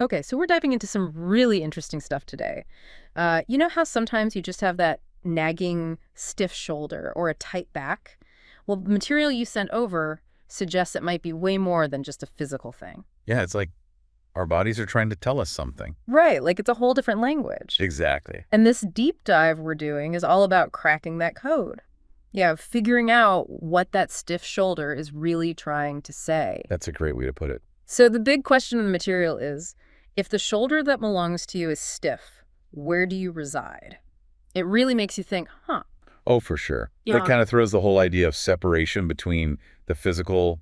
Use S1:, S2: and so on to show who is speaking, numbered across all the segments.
S1: Okay, so we're diving into some really interesting stuff today. You know how sometimes you just have that nagging, stiff shoulder or a tight back? Well, the material you sent over suggests it might be way more than just a physical thing.
S2: Yeah, it's like our bodies are trying to tell us something.
S1: Right, like it's a whole different language.
S2: Exactly.
S1: And this deep dive we're doing is all about cracking that code. Yeah, figuring out what that stiff shoulder is really trying to say.
S2: That's a great way to put it.
S1: So the big question in the material is, if the shoulder that belongs to you is stiff, where do you reside? It really makes you think, huh?
S2: Oh, for sure.
S1: Yeah.
S2: That kind of throws the whole idea of separation between the physical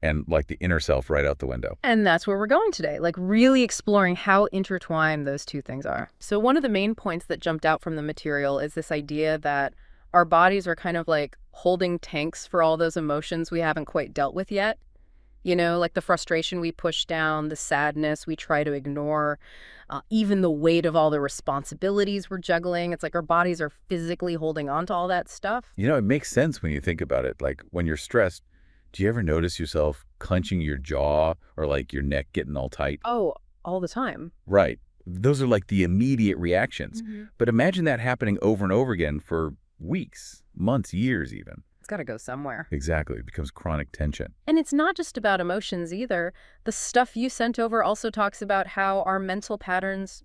S2: and like the inner self right out the window.
S1: And that's where we're going today, like really exploring how intertwined those two things are. So one of the main points that jumped out from the material is this idea that our bodies are kind of like holding tanks for all those emotions we haven't quite dealt with yet. You know, like the frustration we push down, the sadness we try to ignore, even the weight of all the responsibilities we're juggling. It's like our bodies are physically holding on to all that stuff.
S2: You know, it makes sense when you think about it. Like when you're stressed, do you ever notice yourself clenching your jaw or like your neck getting all tight?
S1: Oh, all the time.
S2: Right. Those are like the immediate reactions. But imagine that happening over and over again for weeks, months, years even.
S1: It's got to go somewhere.
S2: Exactly. It becomes chronic tension.
S1: And it's not just about emotions either. The stuff you sent over also talks about how our mental patterns,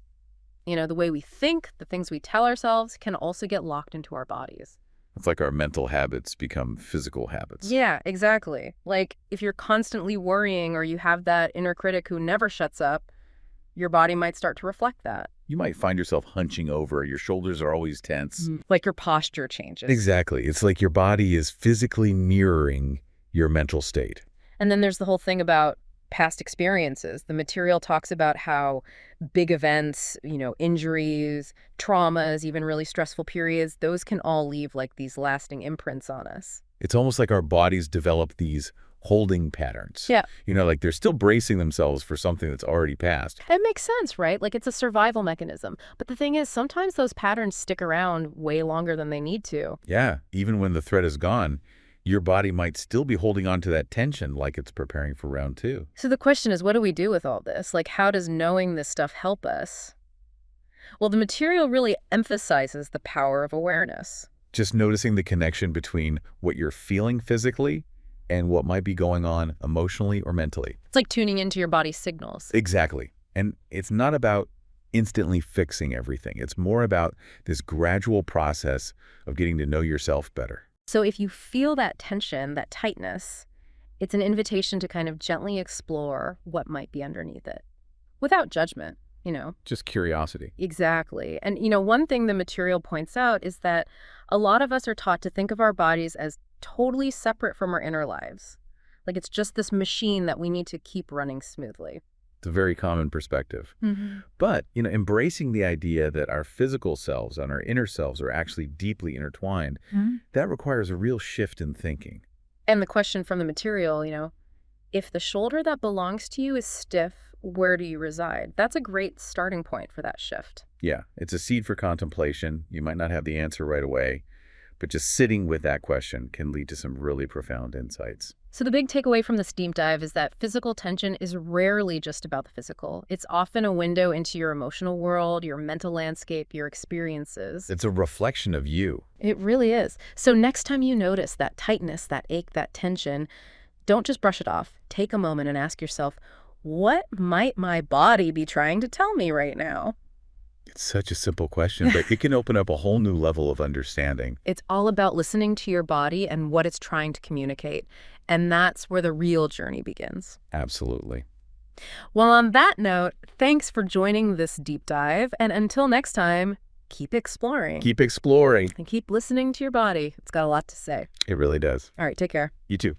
S1: you know, the way we think, the things we tell ourselves, can also get locked into our bodies.
S2: It's like our mental habits become physical habits.
S1: Yeah, exactly. Like if you're constantly worrying or you have that inner critic who never shuts up, your body might start to reflect that.
S2: You might find yourself hunching over. Your shoulders are always tense.
S1: Like your posture changes.
S2: Exactly. It's like your body is physically mirroring your mental state.
S1: And then there's the whole thing about past experiences. The material talks about how big events, you know, injuries, traumas, even really stressful periods, those can all leave like these lasting imprints on us.
S2: It's almost like our bodies develop these holding patterns.
S1: Yeah.
S2: You know, like they're still bracing themselves for something that's already passed.
S1: It makes sense, right? Like it's a survival mechanism. But the thing is, sometimes those patterns stick around way longer than they need to.
S2: Yeah. Even when the threat is gone, your body might still be holding on to that tension like it's preparing for round two.
S1: So the question is, what do we do with all this? Like, how does knowing this stuff help us? Well, the material really emphasizes the power of awareness.
S2: Just noticing the connection between what you're feeling physically and what might be going on emotionally or mentally.
S1: It's like tuning into your body's signals.
S2: Exactly. And it's not about instantly fixing everything. It's more about this gradual process of getting to know yourself better.
S1: So if you feel that tension, that tightness, it's an invitation to kind of gently explore what might be underneath it without judgment, you know.
S2: Just curiosity.
S1: Exactly. And, you know, one thing the material points out is that a lot of us are taught to think of our bodies as totally separate from our inner lives. Like it's just this machine that we need to keep running smoothly.
S2: It's a very common perspective. But, you know, embracing the idea that our physical selves and our inner selves are actually deeply intertwined, that requires a real shift in thinking.
S1: And the question from the material, you know, if the shoulder that belongs to you is stiff, where do you reside? That's a great starting point for that shift.
S2: Yeah, it's a seed for contemplation. You might not have the answer right away, but just sitting with that question can lead to some really profound insights.
S1: So the big takeaway from this deep dive is that physical tension is rarely just about the physical. It's often a window into your emotional world, your mental landscape, your experiences.
S2: It's a reflection of you.
S1: It really is. So next time you notice that tightness, that ache, that tension, don't just brush it off. Take a moment and ask yourself, what might my body be trying to tell me right now?
S2: It's such a simple question, but it can open up a whole new level of understanding.
S1: It's all about listening to your body and what it's trying to communicate. And that's where the real journey begins.
S2: Absolutely.
S1: Well, on that note, thanks for joining this deep dive. And until next time, keep exploring.
S2: Keep exploring.
S1: And keep listening to your body. It's got a lot to say.
S2: It really does.
S1: All right, take care.
S2: You too.